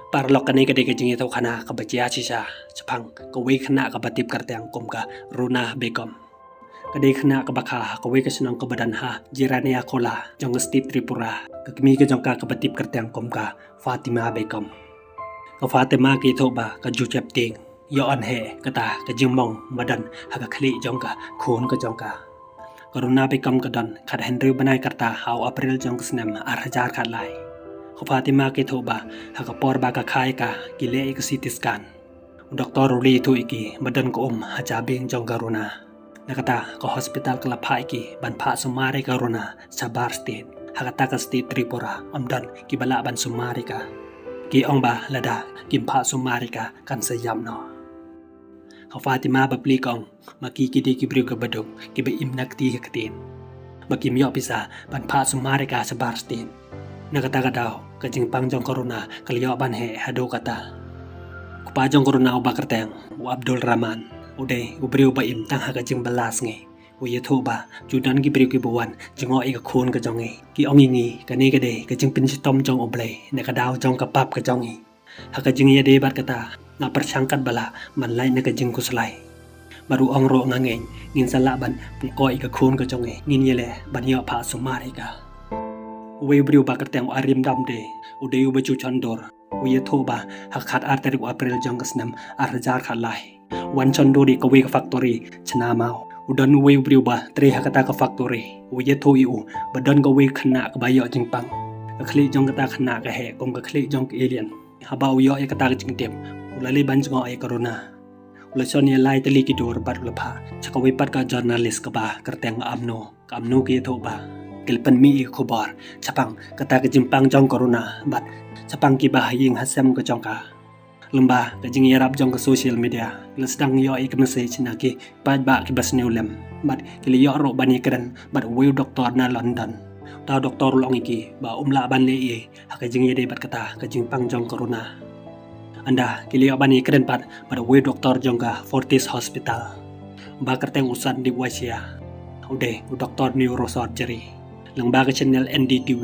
Parlok kani kadai kajing itu kana kabacia cisha cepang kawi kena kabatip kartang komka runa bekom. Kadai kena kabakha kawi kesenang kebadan ha jirania kola jong stip Tripura kakmi ke jongka kabatip kartang komka Fatima bekom. Ka Fatima ki thoba ka ju chapting yo an he kata ka jingmong madan haka khli jongka khun ka jongka. Karuna bekom kadan khat Henry banai karta hau April jong snem arhajar khat lai. Fatima ke thoba haka por ba ka khai ka gile ek CT scan. Doktor uli tu iki madan ko hajabing jong karuna. Nakata ko hospital kala phai ki ban pha sumari karuna sabar state. Haka ka state Tripura amdan ki bala ban sumari ka. Ki ong ba lada kim pha sumari ka kan sayam no. Ka Fatima ba pli kong makikidi ki briu ka badong ki ba imnakti hakatin. Bakim yo pisa ban pha sumari ka sabar state. Nakata daw kajing pangjong corona kaliyo ban he hado kata kupajong corona uba kerteng u Abdul Rahman ude ubriu ba im tang ha kajing balas nge u yetu ba judan ki briu ki buwan jingo ik khun ka jong ki ongi ngi kani kade kajing pin tom jong oble nakadaw jong kapap ka jong ha kajing ye de bat kata na persangkat bala man lai na kajing kuslai baru ong ro ngangeng ngin sala ban ko ik khun ka jong ngin yele ban yo pha sumari ka we briu ba kerteng arim dam de ude u baju chandor u ye thoba hakhat arteri April jong kasnam arjar khalai wan chando di ka we factory chana mau udan we briu ba tre hakata ka factory u ye tho u badan ka we khna ka bayo jingpang ka khli jong kata khna ka he kom ka khli jong alien haba u yo e kata ka jingtem ulali ban jong ai corona ula sonia lai tali ki dor bat ulapha chaka we pat ka journalist ka ba kerteng amno ki thoba Kilpan mi khobar chapang kata ke jimpang jong corona bat chapang ki bahaying hasam ke jongka lemba ke jing yarap jong ke social media le sedang yo ik message na ki pad ba ki bas neulem bat ki yo ro bani kren bat we doktor na London ta doktor long iki ba umla ban le e ha ke jing yede bat kata ke jimpang jong corona anda ki yo bani kren bat we doktor jongka Fortis Hospital ba kerteng usan di Wasia ude doktor neurosurgery Langba ke channel NDTV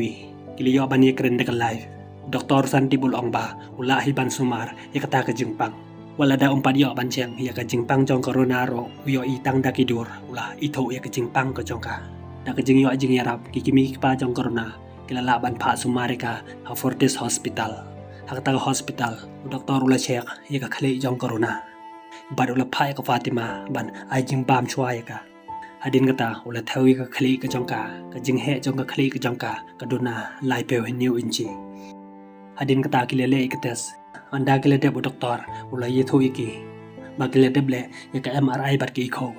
kiliyo bani keren dekat live Dr. Santi Bulong ba ula hiban sumar ya kata ke jingpang wala da umpat yo ban cheng ya ke jingpang jong corona ro yo itang da kidur ula itho ya ke jingpang ke jongka da ke jing yo jing yarap kikimi pa jong corona kilala ban pha sumari ka ha Fortis Hospital ha kata hospital doktor ula chek ya ke khali jong corona bad ula phai ka Fatima ban ai jing bam chwa ya ka Adin kata ula thawi ka khli ka jongka ka jinghe jong ka khli ka jongka ka dona lai pe new inchi Adin kata kilele iketes anda kile de doktor ula ye tho iki ba kile de ble ya ka MRI bat ki kho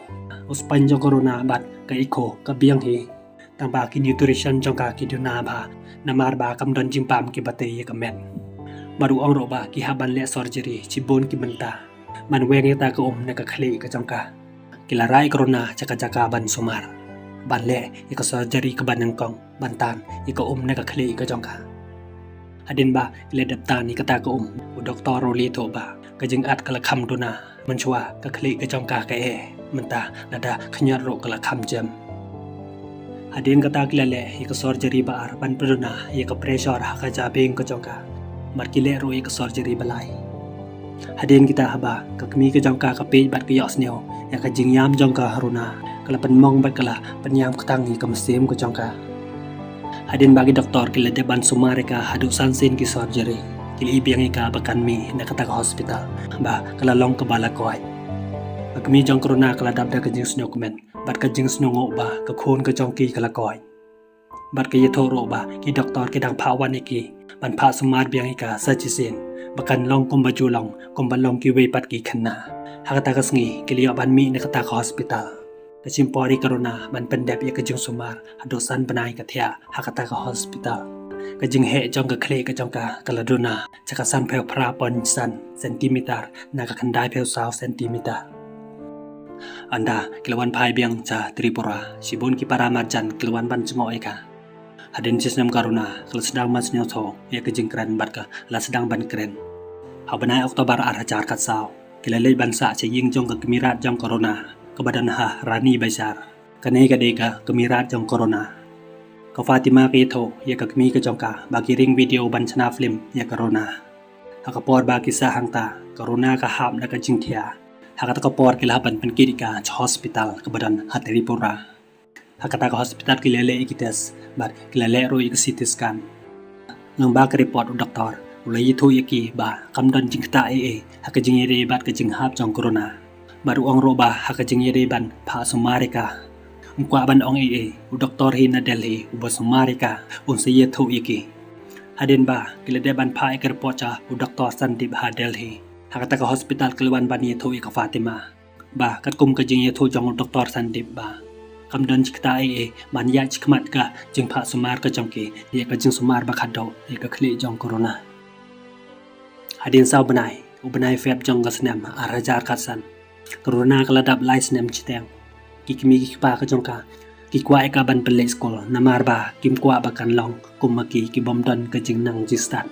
uspan jong corona bat ka ikho ka biang hi tang ba ki nutrition jongka ki dona ba namar ba kam don jimpam ki bate ye ka men baru ong ro ba ki haban le surgery chibon ki menta man weng ta ka na ka khli ka jongka Kilarai corona caka ban sumar ban le ika surgery ka ban nangkong bantan ika na ka khli ka jongka Adin ba ile daptan ni kata ka u doktor roli to ba ka jing at kala kham dona manchwa ka khli ka jongka ka menta lada khnyar ro kala kham jam Adin kata kilale ika surgery ba ar ban puduna ika pressure ha ka jabeng ka jongka markile ro ika surgery balai Hadin kita haba kakmi ke jongka ka page bat ke yok sneo ya ka jingyam jongka haruna kala penmong bat kala penyam ketangi ka mesim ke jongka Hadin bagi doktor kila deban sumare ka hadu sansin ki surgery kili ibiang ka bakan mi na kata ka hospital ba kala long ka bala koy kakmi jong corona kala dabda ka jing sneo komen bat ka jing sneo ngo ba ka khon ka jongki kala koy bat ka yeto ro ba ki doktor ki dang phawan iki ban pha sumar biang ka sachisin Bakan long kumbaju long kumbalong ki we pat ki khna hakata kasngi kiliyo ban mi na kata ka hospital kachimpori corona ban pendep ya kajing sumar hadosan banai ka thia hakata ka hospital kajing he jong ka khle ka jong ka kaladuna chaka san pheu phra pon san centimeter na ka khandai pheu saw centimeter anda kilwan phai biang cha Tripura sibun ki paramarjan kilwan ban chngo eka Hadin sistem karuna kalau sedang mas nyoto ya kejing keren bat ka la sedang ban keren habanai Oktober arhajar kat saw kilale bansa che ying jong ka kemirat jong corona ka badan ha rani basar kanai ka deka kemirat jong corona ka Fatima ke tho ya ka kemi ka jong ka bagi ring video ban chana film ya corona hakapor ba kisah hangta corona ka hap na ka jingthia hakata kapor kilaban penkidika hospital kebadan Hatiripura hakata ka hospital kilele ikites bar kilele ro CT scan nang ba ka report doktor ulai thu yaki ba kamdan jingta haka jingire bat ka jinghap jong corona baru ong ro ba haka jingire ban pha sumarika Mkwa ban ong doktor hi na Delhi ubo sumarika unsiye thu iki hadin ba kilade ban pha ikar pocha doktor Sandip ha Delhi hakata ka hospital kelwan ban ye thu ik Fatima ba kat kum ka jing ye thu jong doktor Sandip ba kamdan chikta man ya chikmat ka jing pha sumar ka jongki ye ka jing sumar ba khado ye ka khli jong corona hadin saw banai feb jong ka snam arajar khasan corona ka ladap lai snam chiteng kikimi kikpa ka jongka kikwa eka ban pelek skol namar ba kim kwa bakan long kumaki ki bomdon ka jingnang jistat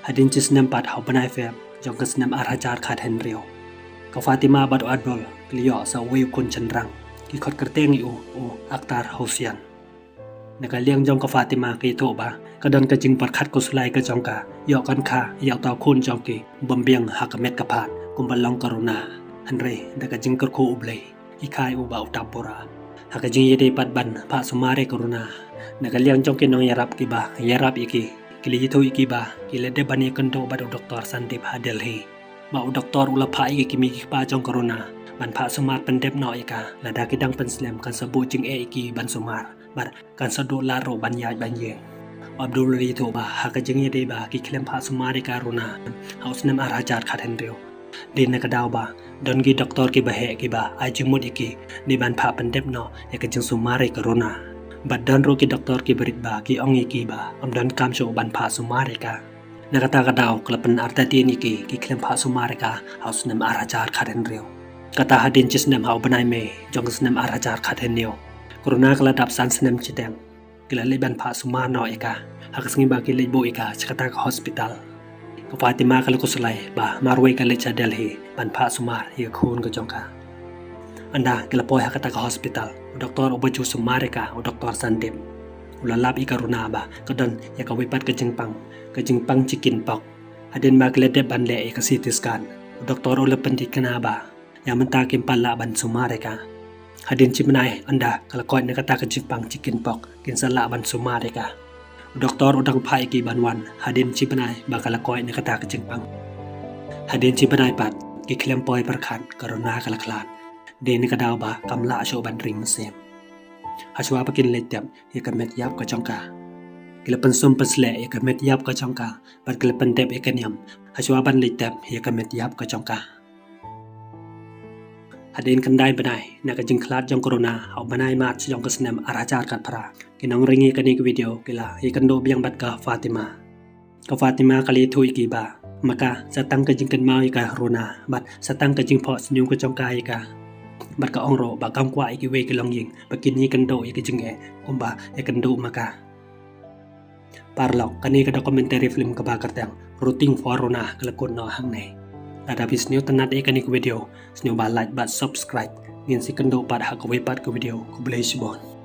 hadin chisnam pat hau banai fe jong ka snam arhajar khat henrio ka Fatima bat adol kliyo sa we kun chanrang ki khot kerteng o aktar hosian naka liang jong ka Fatima ki to ba ka don ka jing pat khat ko sulai ka jongka yo kan kha yaw ta khun jongki bombiang hakamet ka phat kumbalong corona hanre daka jing kar ko ublei ikai uba utapora haka jing yede pat ban pa sumare corona nagaliang jong kinong yarap kiba yarap iki kili yitho iki ba kile de bani kanto ba doktor Sandip ha Delhi ba doktor ula pha iki kimi pa jong corona ban pha sumar pendep no ika lada kidang penslam kan sabu jing iki ban sumar bar kan sadu laro ban yai ban ye Abdul Ritho ba haka jing yede ba ki klem pha sumare corona haus nam arajar khaten rio din na kadaw ba don gi doktor ki bahe ki ba ajimud iki ni ban pha pandep no e ka jing sumare corona bad don ro ki doktor ki berit ba ki ong iki ba am don kam sho ban pha sumare ka nakata kadaw klapan artati ni ki klem pha sumare ka haus nam arajar khaten rio kata hadin chis nam hau banai me jong snam arajar khaten neo corona kala dap san snam chiteng kila le ban pha sumar no eka haksngi ba ki lebo eka chakata ka hospital ka Fatima kala kusulai ba marway kala cha Delhi ban pha sumar ye khun ka jongka anda kala poy hakata ka hospital doktor obaju sumarika doktor Sandip ulalap ikaruna ba kadon ya ka wipat ka jingpang chicken pok hadin ba kala de ban le ka CT scan doktor ula pandit kana ba ya menta kim pala ban sumarika hadin chimnai anda kala koy na kata ka jingpang chicken pok kin sala ban sumarika doktor udang pai ki banwan hadin chipanai bakala koy na kata ka jingpang hadin chipanai pat ki klem poy perkhan corona kala klan de ni kadaw ba kamla sho ban ring sem haswa pakin letap ye kamet yap ka jongka kila pensum pasle ye kamet yap ka jongka pat kila pendep ye kanyam haswa ban letap ye kamet yap ka jongka hadin kandai banai na ka jing khlat jong corona au banai mat jong ka snam arajar kat para kinong ringi kani video kila ikando biang bat ka Fatima kali thu iki ba maka satang ka jing kan mau ka rona bat satang ka jing pho snyum ka jong kai ka bat ka ongro ba kam kwa iki we kilong ying bakin ni kando iki jing kumba ikando maka parlok kani ka documentary film ka ba kartang rooting for rona kalakon no hang nei ada bis new tanat kani video snew ba like ba subscribe ngin si kando pat ha ka we pat ka video ko bless bon